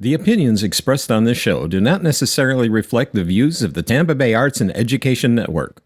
The opinions expressed on this show do not necessarily reflect the views of the Tampa Bay Arts and Education Network.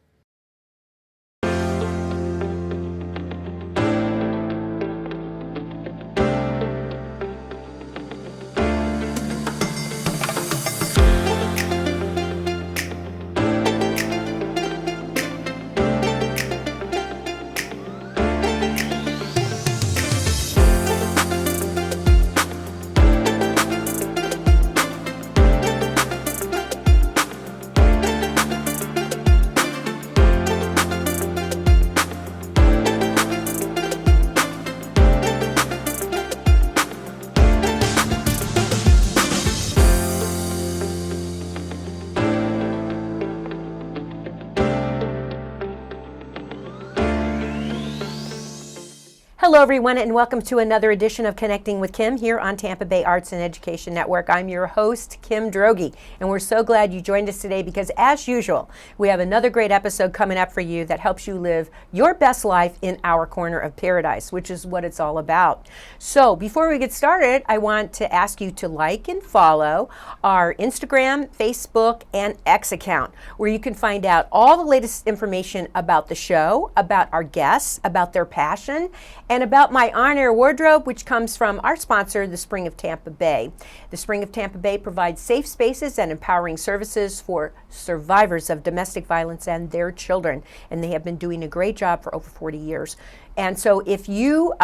Hello everyone, and welcome to another edition of Connecting with Kim here on Tampa Bay Arts and Education Network. I'm your host, Kim Droege, and we're so glad you joined us today because, as usual, we have another great episode coming up for you that helps you live your best life in our corner of paradise, which is what it's all about. So before we get started, I want to ask you to like and follow our Instagram, Facebook, and X account, where you can find out all the latest information about the show, about our guests, about their passion, and about my on-air wardrobe, which comes from our sponsor, the Spring of Tampa Bay. The Spring of Tampa Bay provides safe spaces and empowering services for survivors of domestic violence and their children, and they have been doing a great job for over 40 years. And so if you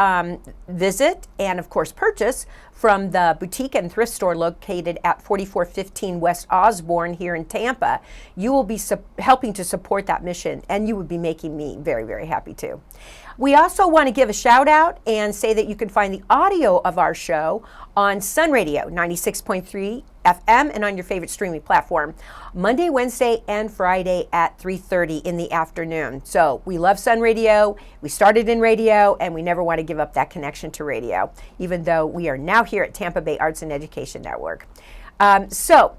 visit and, of course, purchase from the boutique and thrift store located at 4415 West Osborne here in Tampa, you will be helping to support that mission, and you would be making me very, very happy too. We also want to give a shout out and say that you can find the audio of our show on Sun Radio 96.3 FM and on your favorite streaming platform Monday, Wednesday, and Friday at 3:30 in the afternoon. So we love Sun Radio. We started in radio, and we never want to give up that connection to radio, even though we are now here at Tampa Bay Arts and Education Network. I'm so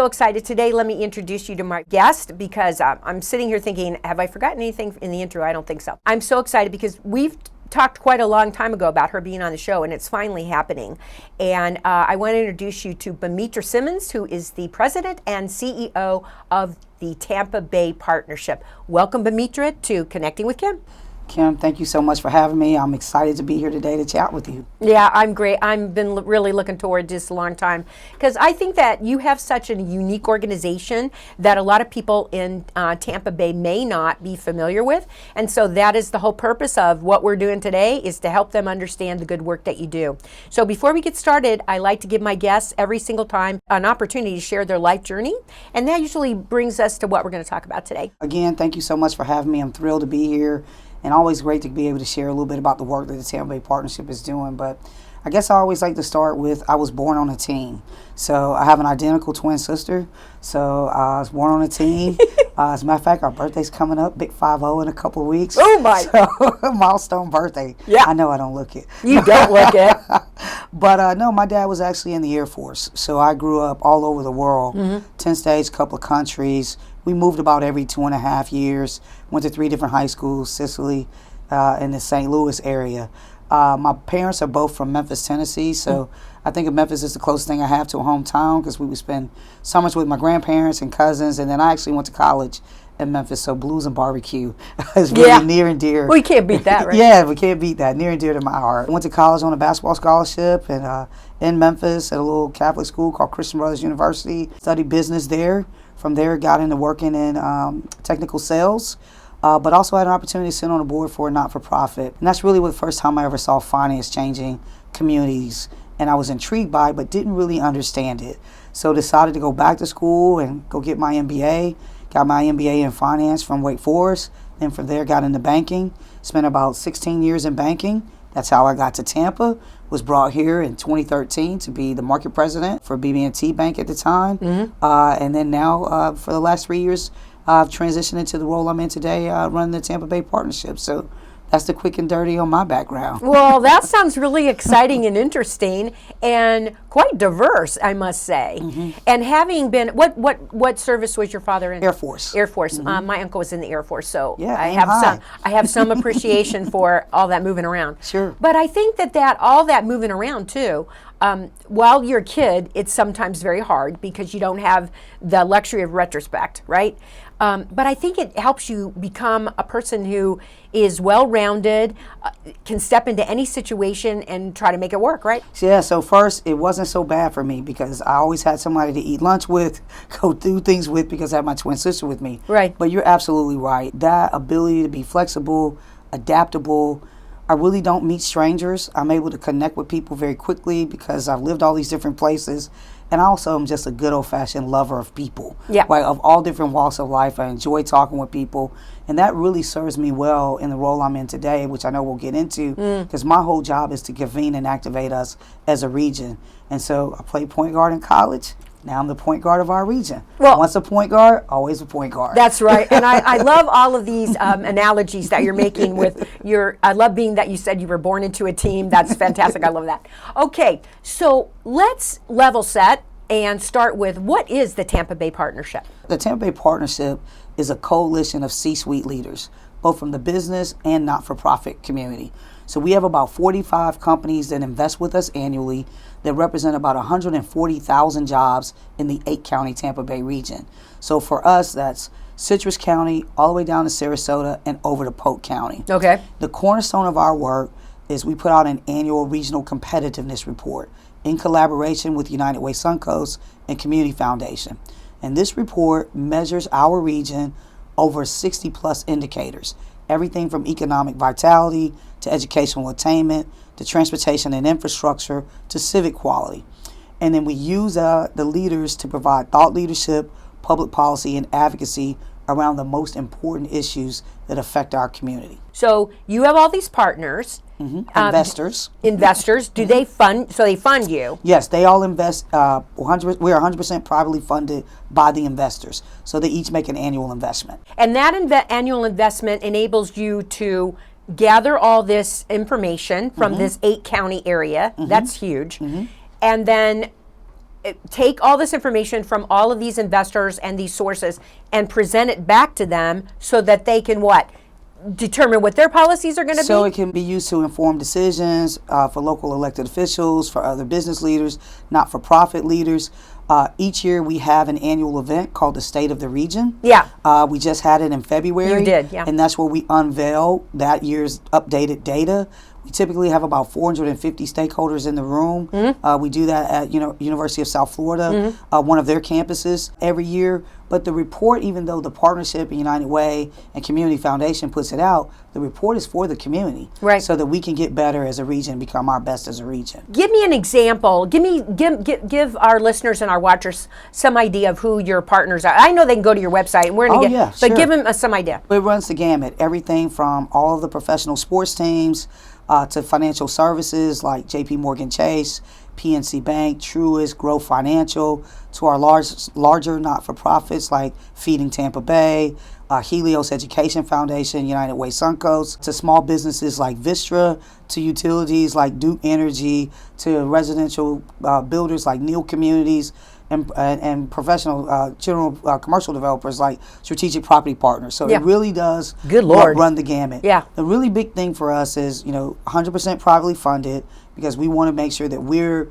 excited today. Let me introduce you to my guest because I'm sitting here thinking, have I forgotten anything in the intro? I don't think so. I'm so excited because we've talked quite a long time ago about her being on the show, and it's finally happening. And I want to introduce you to Bemetra Simmons, who is the president and CEO of the Tampa Bay Partnership. Welcome, Bemetra, to Connecting with Kim. Kim, thank you so much for having me. I'm excited to be here today to chat with you. Yeah, I'm great. I've been really looking forward to this a long time because I think that you have such a unique organization that a lot of people in Tampa Bay may not be familiar with. And so that is the whole purpose of what we're doing today, is to help them understand the good work that you do. So before we get started, I like to give my guests every single time an opportunity to share their life journey. And that usually brings us to what we're going to talk about today. Again, thank you so much for having me. I'm thrilled to be here. And always great to be able to share a little bit about the work that the Tampa Bay Partnership is doing. But I guess I always like to start with, I was born on a team. So I have an identical twin sister. So I was born on a team. As a matter of fact, our birthday's coming up, big 5-0 in a couple of weeks. Oh my! So, milestone birthday. Yeah. I know I don't look it. You don't look it. But no, my dad was actually in the Air Force. So I grew up all over the world, 10 states, couple of countries. We moved about every 2.5 years. Went to 3 different high schools, Sicily, in the St. Louis area. My parents are both from Memphis, Tennessee, so I think of Memphis as the closest thing I have to a hometown because we would spend summers with my grandparents and cousins, and then I actually went to college in Memphis, so blues and barbecue is really near and dear. We can't beat that, right? Yeah, we can't beat that. Near and dear to my heart. I went to college on a basketball scholarship and in Memphis at a little Catholic school called Christian Brothers University. Studied business there. From there, got into working in technical sales. But also had an opportunity to sit on a board for a not-for-profit. And that's really the first time I ever saw finance changing communities. And I was intrigued by it, but didn't really understand it. So decided to go back to school and go get my MBA. Got my MBA in finance from Wake Forest. Then from there, got into banking. Spent about 16 years in banking. That's how I got to Tampa. Was brought here in 2013 to be the market president for BB&T Bank at the time. And then now, for the last 3 years, I've transitioned into the role I'm in today, running the Tampa Bay Partnership. So that's the quick and dirty on my background. Well, that sounds really exciting and interesting and quite diverse, I must say. And having been, what service was your father in? Air Force. Air Force. My uncle was in the Air Force, so Yeah, I have some appreciation for all that moving around. Sure. But I think that all that moving around too, while you're a kid, it's sometimes very hard because you don't have the luxury of retrospect, right? But I think it helps you become a person who is well-rounded, can step into any situation and try to make it work, right? Yeah, so first, it wasn't so bad for me because I always had somebody to eat lunch with, go do things with, because I had my twin sister with me. Right. But you're absolutely right. That ability to be flexible, adaptable. I really don't meet strangers. I'm able to connect with people very quickly because I've lived all these different places. And I also am just a good old-fashioned lover of people. Yeah. Right, of all different walks of life. I enjoy talking with people. And that really serves me well in the role I'm in today, which I know we'll get into, because my whole job is to convene and activate us as a region. And so I played point guard in college. Now I'm the point guard of our region. Well, once a point guard, always a point guard. That's right. And I love all of these analogies that you're making with I love being that you said you were born into a team. That's fantastic. I love that. Okay, so let's level set and start with, what is the Tampa Bay Partnership? The Tampa Bay Partnership is a coalition of C-suite leaders, both from the business and not-for-profit community. So we have about 45 companies that invest with us annually that represent about 140,000 jobs in the 8-county Tampa Bay region. So for us, that's Citrus County, all the way down to Sarasota, and over to Polk County. Okay. The cornerstone of our work is we put out an annual regional competitiveness report in collaboration with United Way Suncoast and Community Foundation. And this report measures our region over 60 plus indicators, everything from economic vitality to educational attainment to transportation and infrastructure to civic quality. And then we use the leaders to provide thought leadership, public policy, and advocacy around the most important issues that affect our community. So you have all these partners. Investors. Investors. Do they fund? So they fund you? Yes, they all invest. We are 100% privately funded by the investors. So they each make an annual investment. And that annual investment enables you to gather all this information from this 8-county area. That's huge. And then take all this information from all of these investors and these sources and present it back to them so that they can what? Determine what their policies are going to be? So it can be used to inform decisions for local elected officials, for other business leaders, not-for-profit leaders. Each year we have an annual event called the State of the Region. Yeah. We just had it in February. You did, yeah. And that's where we unveil that year's updated data. We typically have about 450 stakeholders in the room. We do that at University of South Florida, one of their campuses every year. But the report, even though the partnership and United Way and Community Foundation puts it out, the report is for the community, right? So that we can get better as a region, become our best as a region. Give me an example. Give our listeners and our watchers some idea of who your partners are. I know they can go to your website, and we're going to but sure. Give them some idea. It runs the gamut, everything from all of the professional sports teams to financial services like J.P. Morgan Chase, PNC Bank, Truist, Growth Financial, to our larger not-for-profits like Feeding Tampa Bay, Helios Education Foundation, United Way Suncoast, to small businesses like Vistra, to utilities like Duke Energy, to residential builders like Neal Communities, and professional general commercial developers like Strategic Property Partners. So it really does run the gamut. Yeah. The really big thing for us is 100% privately funded, because we want to make sure that we're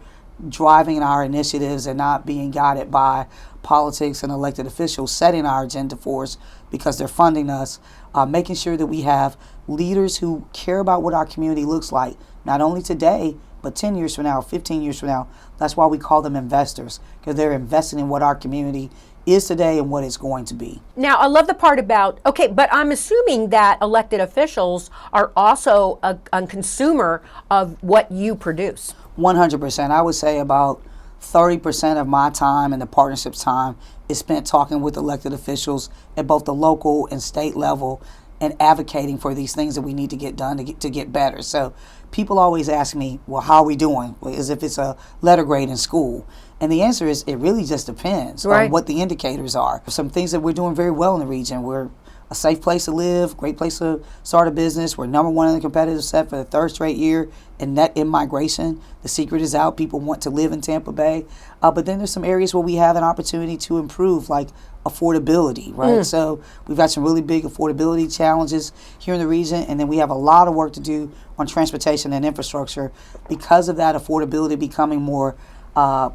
driving our initiatives and not being guided by politics and elected officials setting our agenda for us because they're funding us, making sure that we have leaders who care about what our community looks like, not only today, but 10 years from now, 15 years from now. That's why we call them investors, because they're investing in what our community is today and what it's going to be. Now, I love the part about, but I'm assuming that elected officials are also a consumer of what you produce. 100%. I would say about 30% of my time and the partnership's time is spent talking with elected officials at both the local and state level and advocating for these things that we need to get done to get better. So people always ask me, well, how are we doing? As if it's a letter grade in school. And the answer is it really just depends on what the indicators are. Some things that we're doing very well in the region. We're a safe place to live, great place to start a business. We're number one in the competitive set for the third straight year in net in-migration. The secret is out. People want to live in Tampa Bay. But then there's some areas where we have an opportunity to improve, like affordability, right? So we've got some really big affordability challenges here in the region, and then we have a lot of work to do on transportation and infrastructure. Because of that affordability becoming more, our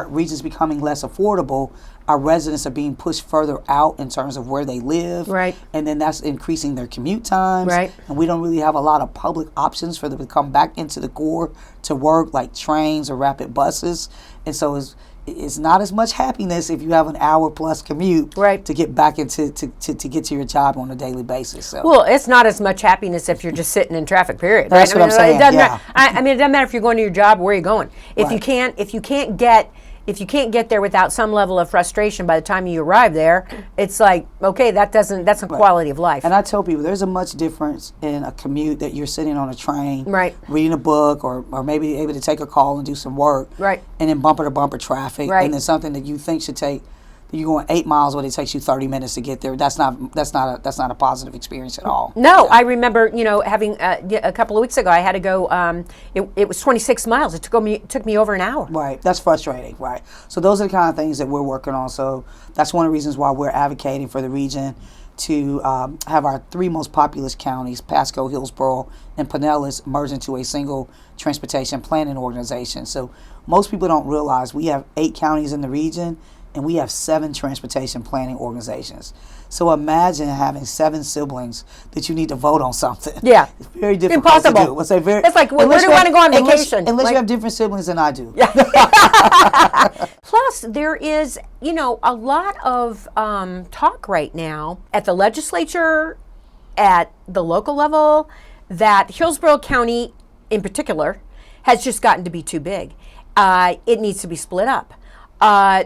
regions becoming less affordable, our residents are being pushed further out in terms of where they live. Right. And then that's increasing their commute times. Right. And we don't really have a lot of public options for them to come back into the core to work, like trains or rapid buses. And so it's not as much happiness if you have an hour plus commute right. to get back into to get to your job on a daily basis. So. Well, it's not as much happiness if you're just sitting in traffic, period. That's right? what I'm saying. It doesn't Yeah. matter. I mean, it doesn't matter if you're going to your job or where you're going. If Right. you can't get there without some level of frustration by the time you arrive there, it's like, okay, that's a quality of life. And I tell people there's a much difference in a commute that you're sitting on a train, right. reading a book, or maybe able to take a call and do some work, right. and then bumper to bumper traffic, right. and then something that you think should take. You're going 8 miles, but it takes you 30 minutes to get there. That's not a positive experience at all. No, I remember, having a couple of weeks ago, I had to go. It was 26 miles. It took me over an hour. Right, that's frustrating. Right, so those are the kind of things that we're working on. So that's one of the reasons why we're advocating for the region to have our 3 most populous counties, Pasco, Hillsborough, and Pinellas, merge into a single transportation planning organization. So most people don't realize we have 8 counties in the region, and we have 7 transportation planning organizations. So imagine having 7 siblings that you need to vote on something. Yeah. It's very difficult Impossible. to do. It's like, where do you want to go on vacation? Unless you have different siblings than I do. Yeah. Plus, there is, a lot of talk right now at the legislature, at the local level, that Hillsborough County in particular has just gotten to be too big. It needs to be split up.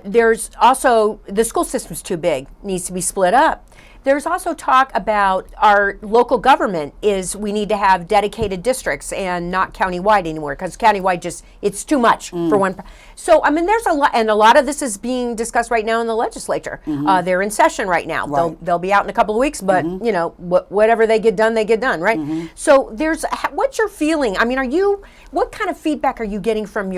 There's also, the school system's too big, needs to be split up. There's also talk about our local government we need to have dedicated districts and not countywide anymore, because countywide it's too much for one. So, I mean, there's a lot, and a lot of this is being discussed right now in the legislature. They're in session right now. Right. They'll be out in a couple of weeks, but, whatever they get done, right? So what's your feeling? I mean, what kind of feedback are you getting from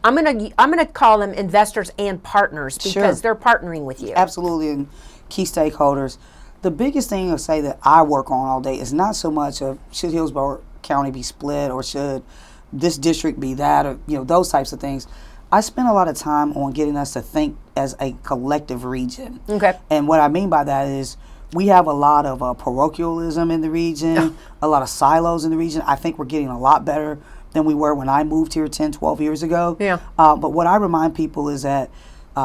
I'm gonna call them investors and partners, because Sure. they're partnering with you. Absolutely, and key stakeholders. The biggest thing I'll say that I work on all day is not so much of should Hillsborough County be split, or should this district be that, or those types of things. I spend a lot of time on getting us to think as a collective region. Okay. And what I mean by that is we have a lot of parochialism in the region, a lot of silos in the region. I think we're getting a lot better than we were when I moved here 10, 12 years ago. Yeah. But what I remind people is that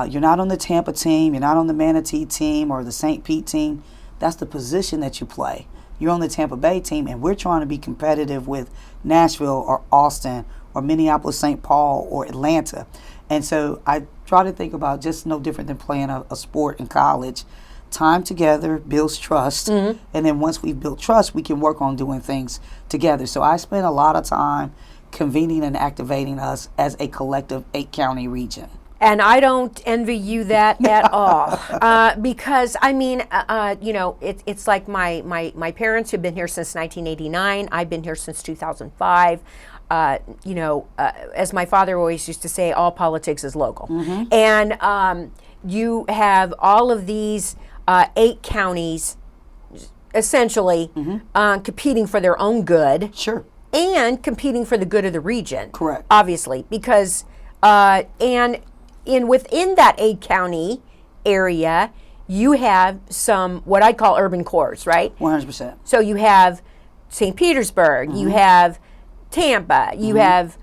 you're not on the Tampa team, you're not on the Manatee team or the St. Pete team. That's the position that you play. You're on the Tampa Bay team, and we're trying to be competitive with Nashville or Austin or Minneapolis, St. Paul or Atlanta. And so I try to think about just no different than playing a sport in college. Time together builds trust, and then once we've built trust, we can work on doing things together. So I spend a lot of time convening and activating us as a collective 8-county region. And I don't envy you that at all, because I mean, it's like my parents who've been here since 1989. I've been here since 2005. As my father always used to say, all politics is local. And you have all of these 8 counties essentially competing for their own good. Sure. And competing for the good of the region. Correct. Obviously, because within that 8-county area, you have some what I'd call urban cores, right? 100%. So you have St. Petersburg, you have Tampa, you have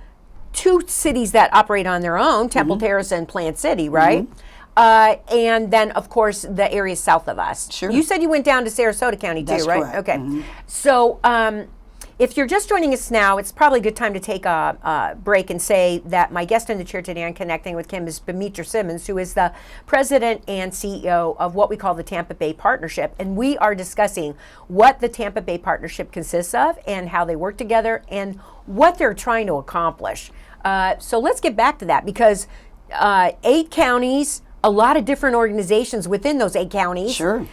2 cities that operate on their own, Temple Terrace and Plant City, right? And then, of course, the areas south of us. Sure. You said you went down to Sarasota County too, That's right? correct. Okay. So if you're just joining us now, it's probably a good time to take a break and say that my guest in the chair today on Connecting with Kim is Bemetra Simmons, who is the president and CEO of what we call the Tampa Bay Partnership. And we are discussing what the Tampa Bay Partnership consists of and how they work together and what they're trying to accomplish. So let's get back to that, because 8 counties, a lot of different organizations within those 8 counties. Sure.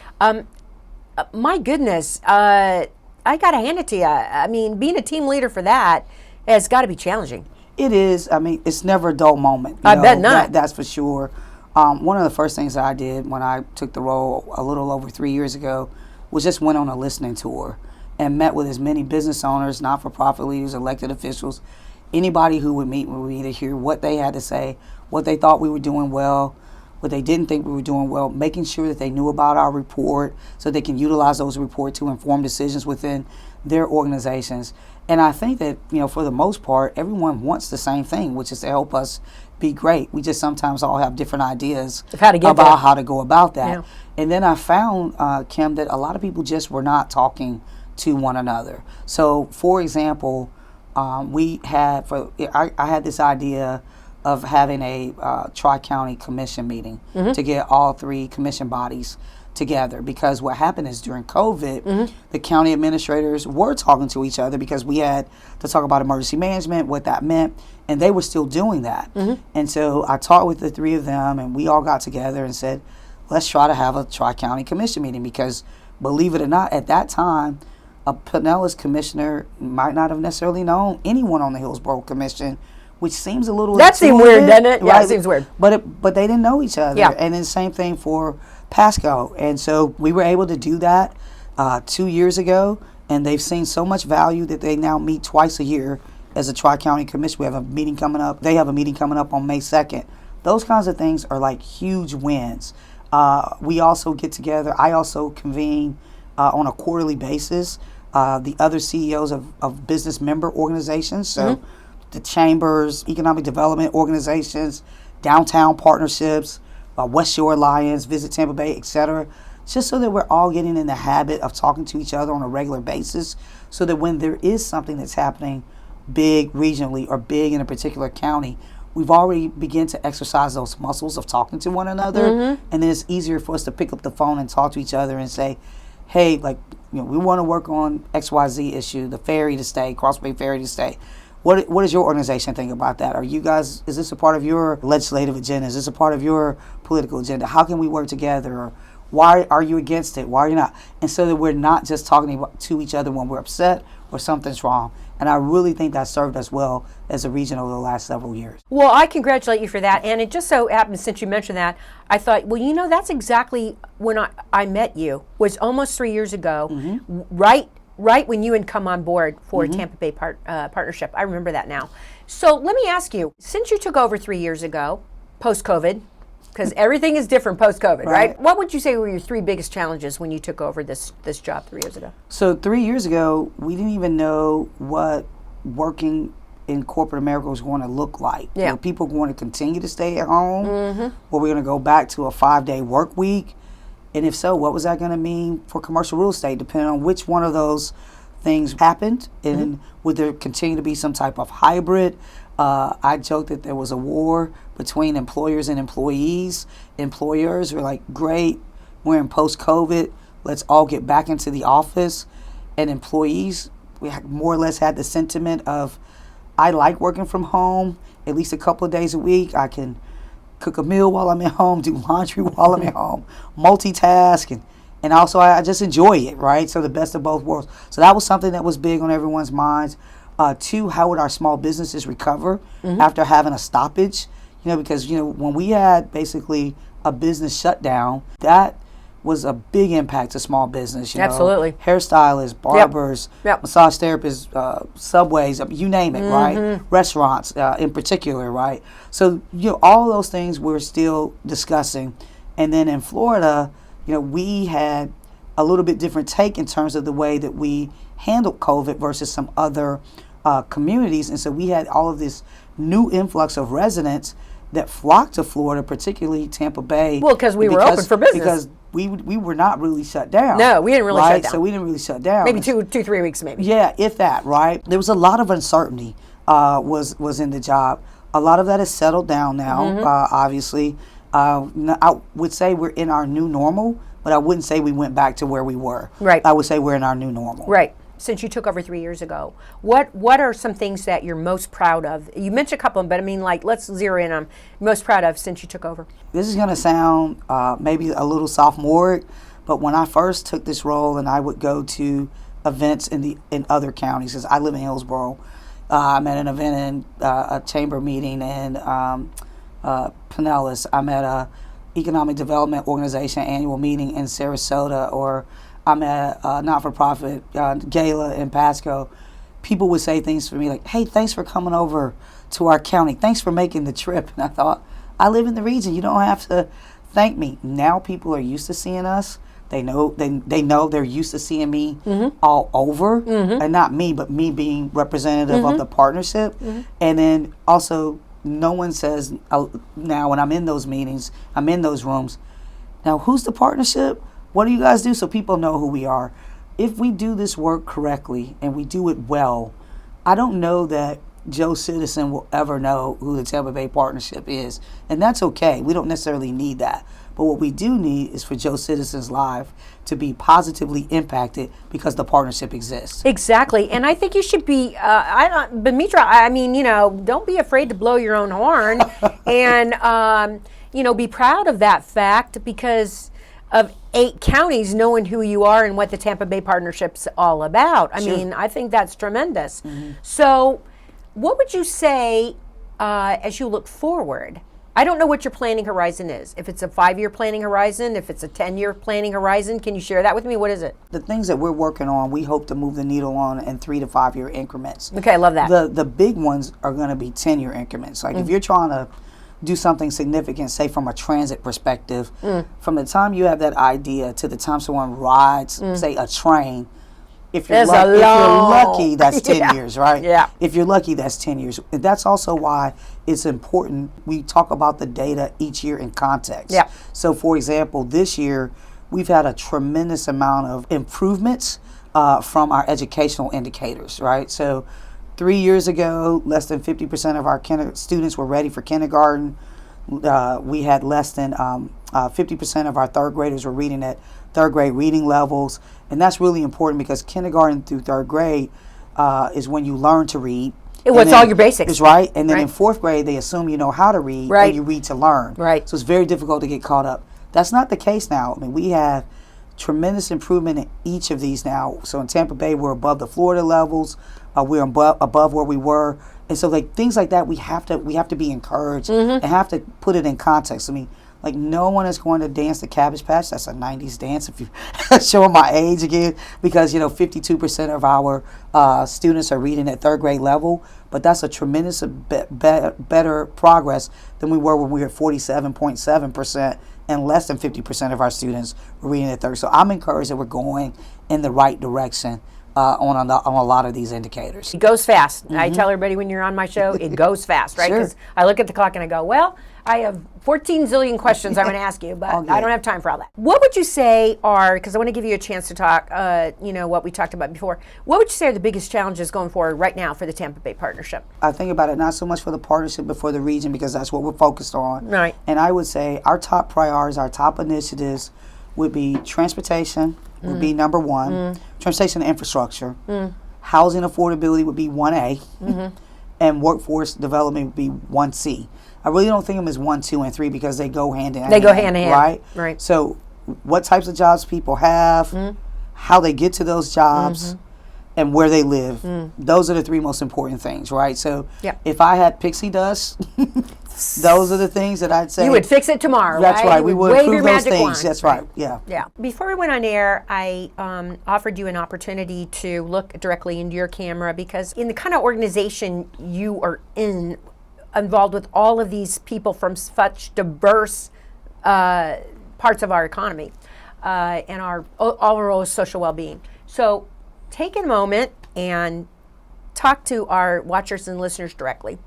My goodness, I got to hand it to you. I mean, being a team leader for that has got to be challenging. It is. I mean, it's never a dull moment. I bet not. That's for sure. One of the first things that I did when I took the role a little over 3 years ago was just went on a listening tour and met with as many business owners, not-for-profit leaders, elected officials, anybody who would meet with me to hear what they had to say, what they thought we were doing well, what they didn't think we were doing well, making sure that they knew about our report so they can utilize those reports to inform decisions within their organizations. And I think that, for the most part, everyone wants the same thing, which is to help us be great. We just sometimes all have different ideas of how to get about there. how to go about that. Yeah. And then I found, Kim, that a lot of people just were not talking to one another. So, for example, I had this idea of having a tri-county commission meeting to get all three commission bodies together, because what happened is during COVID, the county administrators were talking to each other because we had to talk about emergency management, what that meant, and they were still doing that. And so I talked with the three of them, and we all got together and said, let's try to have a tri-county commission meeting, because believe it or not, at that time, a Pinellas commissioner might not have necessarily known anyone on the Hillsborough Commission, which seems a little That seemed weird, intuitive, doesn't it? Yeah, right? it seems weird. But they didn't know each other. Yeah. And then the same thing for Pasco. And so we were able to do that 2 years ago, and they've seen so much value that they now meet twice a year as a Tri-County Commission. We have a meeting coming up. They have a meeting coming up on May 2nd. Those kinds of things are like huge wins. We also get together. I also convene on a quarterly basis the other CEOs of business member organizations. So the chambers, economic development organizations, downtown partnerships, West Shore Alliance, Visit Tampa Bay, etc. Just so that we're all getting in the habit of talking to each other on a regular basis, so that when there is something that's happening big regionally or big in a particular county, we've already begun to exercise those muscles of talking to one another, and then it's easier for us to pick up the phone and talk to each other and say, hey, we want to work on XYZ issue, the ferry to stay, Cross Bay Ferry to stay. What does your organization think about that? Is this a part of your legislative agenda? Is this a part of your political agenda? How can we work together? Or why are you against it? Why are you not? And so that we're not just talking to each other when we're upset or something's wrong. And I really think that served us well as a region over the last several years. Well, I congratulate you for that. And it just so happens, since you mentioned that, I thought, well, that's exactly when I met you, was almost 3 years ago, right when you had come on board for Tampa Bay Partnership. I remember that now. So let me ask you, since you took over 3 years ago, post-COVID, because everything is different post-COVID, right? What would you say were your three biggest challenges when you took over this job 3 years ago? So 3 years ago, we didn't even know what working in corporate America was going to look like. Yeah. Were people going to continue to stay at home? Were we going to go back to a 5-day work week? And if so, what was that going to mean for commercial real estate, depending on which one of those things happened? And would there continue to be some type of hybrid? I joked that there was a war between employers and employees. Employers were like, great, we're in post-COVID, let's all get back into the office. And employees, we more or less had the sentiment of, I like working from home at least a couple of days a week. I can cook a meal while I'm at home, do laundry while I'm at home, multitask, and also I just enjoy it, right? So the best of both worlds. So that was something that was big on everyone's minds. Two, how would our small businesses recover after having a stoppage? Because when we had basically a business shutdown, that was a big impact to small business. Absolutely. Hairstylists, barbers, massage therapists, subways, you name it, right? Restaurants in particular, right? So, all those things we're still discussing. And then in Florida, we had a little bit different take in terms of the way that we handled COVID versus some other communities. And so we had all of this new influx of residents that flocked to Florida, particularly Tampa Bay. Well, because we were open for business. Because we were not really shut down. No, we didn't really shut down. So we didn't really shut down. Maybe 3 weeks, maybe. Yeah, if that, right? There was a lot of uncertainty was in the job. A lot of that has settled down now, obviously. I would say we're in our new normal, but I wouldn't say we went back to where we were. Right. I would say we're in our new normal. Right. Since you took over 3 years ago, what are some things that you're most proud of? You mentioned a couple of them, but I mean, let's zero in on most proud of since you took over. This is going to sound maybe a little sophomoric, But when I first took this role and I would go to events in other counties, because I live in Hillsborough, I'm at an event in a chamber meeting in Pinellas. I'm at a economic development organization annual meeting in Sarasota, or I'm at a not-for-profit gala in Pasco. People would say things for me like, hey, thanks for coming over to our county. Thanks for making the trip. And I thought, I live in the region. You don't have to thank me. Now people are used to seeing us. They know they're used to seeing me all over, and not me, but me being representative of the partnership. And then also, no one says now when I'm in those meetings, I'm in those rooms. Now, who's the partnership? What do you guys do? So people know who we are. If we do this work correctly and we do it well, I don't know that Joe Citizen will ever know who the Tampa Bay Partnership is, and that's okay. We don't necessarily need that. But what we do need is for Joe Citizen's life to be positively impacted because the partnership exists. Exactly. And I think you should be, Bemetra, I mean, don't be afraid to blow your own horn and, be proud of that fact because of 8 counties knowing who you are and what the Tampa Bay Partnership's all about. I mean, I think that's tremendous. So what would you say as you look forward? I don't know what your planning horizon is. If it's a 5-year planning horizon, if it's a 10-year planning horizon, can you share that with me? What is it? The things that we're working on, we hope to move the needle on in 3 to 5 year increments. Okay, I love that. The big ones are going to be 10-year increments. Like if you're trying to do something significant, say from a transit perspective, from the time you have that idea to the time someone rides, say a train, if you're lucky, that's 10 years, right? Yeah. If you're lucky, that's 10 years. And that's also why it's important we talk about the data each year in context. Yeah. So, for example, this year, we've had a tremendous amount of improvements from our educational indicators, right? So, 3 years ago, less than 50% of our students were ready for kindergarten. We had less than 50% of our third graders were reading at third grade reading levels. And that's really important because kindergarten through third grade is when you learn to read. It's all your basics. It's right. And then in 4th grade, they assume you know how to read and you read to learn. Right. So it's very difficult to get caught up. That's not the case now. I mean, we have tremendous improvement in each of these now. So in Tampa Bay, we're above the Florida levels. We're above where we were. And so like things like that, we have to be encouraged and have to put it in context. I mean, like no one is going to dance the Cabbage Patch. That's a 90s dance if you showing my age again, because 52% of our students are reading at third grade level, but that's a tremendous better progress than we were when we were at 47.7% and less than 50% of our students were reading at third. So I'm encouraged that we're going in the right direction on a lot of these indicators. It goes fast. I tell everybody when you're on my show, it goes fast, right? Because I look at the clock and I go, well, I have 14 zillion questions I'm going to ask you, but I don't have time for all that. What would you say are, because I want to give you a chance to talk, what we talked about before, what would you say are the biggest challenges going forward right now for the Tampa Bay Partnership? I think about it not so much for the partnership, but for the region, because that's what we're focused on. Right. And I would say our top priorities, our top initiatives would be transportation, would be number 1, transportation and infrastructure. Housing affordability would be 1A, and workforce development would be 1C. I really don't think of them as 1, 2, and 3 because they go hand in hand. They go hand in hand. Right? Right. So what types of jobs people have, how they get to those jobs, and where they live. Those are the 3 most important things, right? So if I had pixie dust, those are the things that I'd say. You would fix it tomorrow, That's right. We would wave improve your those magic things. wand. That's right. Yeah. Yeah. Before we went on air, I offered you an opportunity to look directly into your camera because in the kind of organization you are involved with all of these people from such diverse parts of our economy and our overall social well-being. So take a moment and talk to our watchers and listeners directly.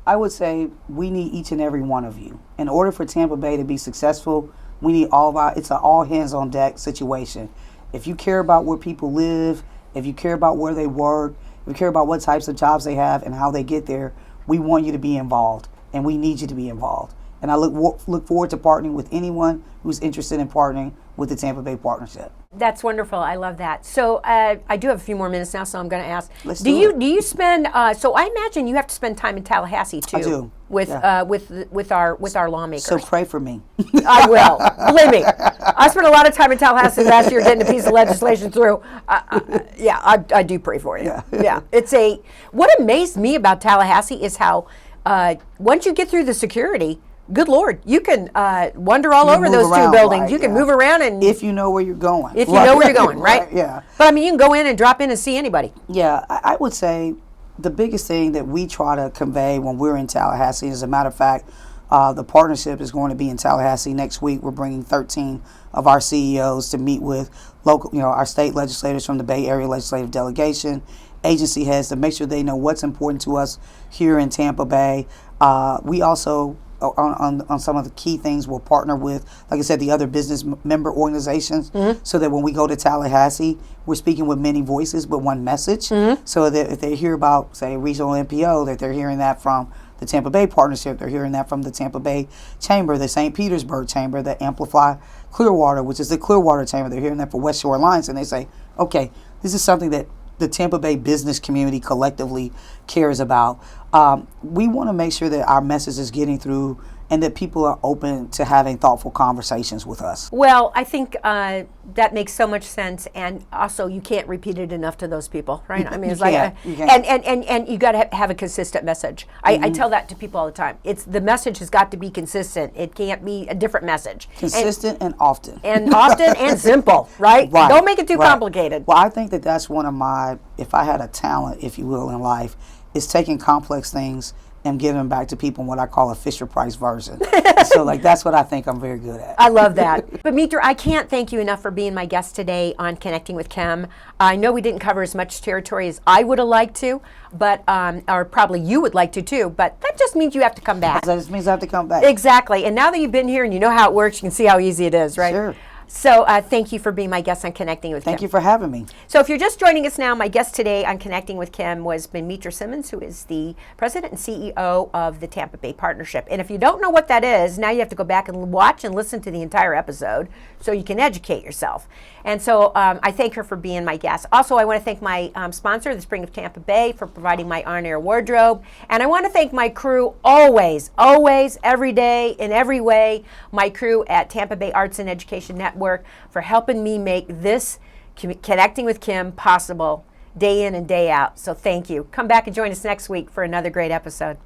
I would say we need each and every one of you. In order for Tampa Bay to be successful, we need all of our, it's an all hands on deck situation. If you care about where people live, if you care about where they work, if you care about what types of jobs they have and how they get there, we want you to be involved and we need you to be involved. And I look forward to partnering with anyone who's interested in partnering with with the Tampa Bay Partnership. That's wonderful. I love that. So I do have a few more minutes now, so I'm going to ask. Let's do do it. you spend? So I imagine you have to spend time in Tallahassee too. I do. With Yeah. with our lawmakers. So pray for me. I will. Believe me. I spent a lot of time in Tallahassee last year getting a piece of legislation through. I do pray for you. Yeah. It's what amazed me about Tallahassee is how once you get through the security, good Lord, you can wander all over move those around, two buildings. right, You can yeah. move around and If you know where you're going. if you know where you're going, right? Yeah. But I mean, you can go in and drop in and see anybody. Yeah, I would say the biggest thing that we try to convey when we're in Tallahassee, as a matter of fact, the partnership is going to be in Tallahassee next week. We're bringing 13 of our CEOs to meet with local, our state legislators from the Bay Area Legislative Delegation, agency heads, to make sure they know what's important to us here in Tampa Bay. We also, on some of the key things, we'll partner with, like I said, the other business member organizations, so that when we go to Tallahassee, we're speaking with many voices but one message. So that if they hear about, say, regional NPO, that they're hearing that from the Tampa Bay Partnership, they're hearing that from the Tampa Bay Chamber, the St. Petersburg Chamber, the Amplify Clearwater, which is the Clearwater Chamber. They're hearing that for West Shore Alliance, and they say, okay, this is something that the Tampa Bay business community collectively cares about. We want to make sure that our message is getting through and that people are open to having thoughtful conversations with us. Well, I think that makes so much sense, and also you can't repeat it enough to those people, right? I mean, it's like, You can't. and you got to have a consistent message. I tell that to people all the time. The message has got to be consistent. It can't be a different message. Consistent and often. And often and simple, right? Right, Don't make it too right. complicated. Well, I think that that's one of my, if I had a talent, if you will, in life, is taking complex things and giving them back to people in what I call a Fisher-Price version. So, that's what I think I'm very good at. I love that. Bemetra, I can't thank you enough for being my guest today on Connecting with Kim. I know we didn't cover as much territory as I would have liked to, but or probably you would like to too, but that just means you have to come back. That just means I have to come back. Exactly. And now that you've been here and you know how it works, you can see how easy it is, right? Sure. So thank you for being my guest on Connecting with Kim. Thank you for having me. So if you're just joining us now, my guest today on Connecting with Kim was Bemetra Simmons, who is the president and CEO of the Tampa Bay Partnership. And if you don't know what that is, now you have to go back and watch and listen to the entire episode so you can educate yourself. And so I thank her for being my guest. Also, I want to thank my sponsor, the Spring of Tampa Bay, for providing my on-air wardrobe. And I want to thank my crew always, every day, in every way, my crew at Tampa Bay Arts and Education Network for helping me make this Connecting with Kim possible day in and day out. So thank you. Come back and join us next week for another great episode.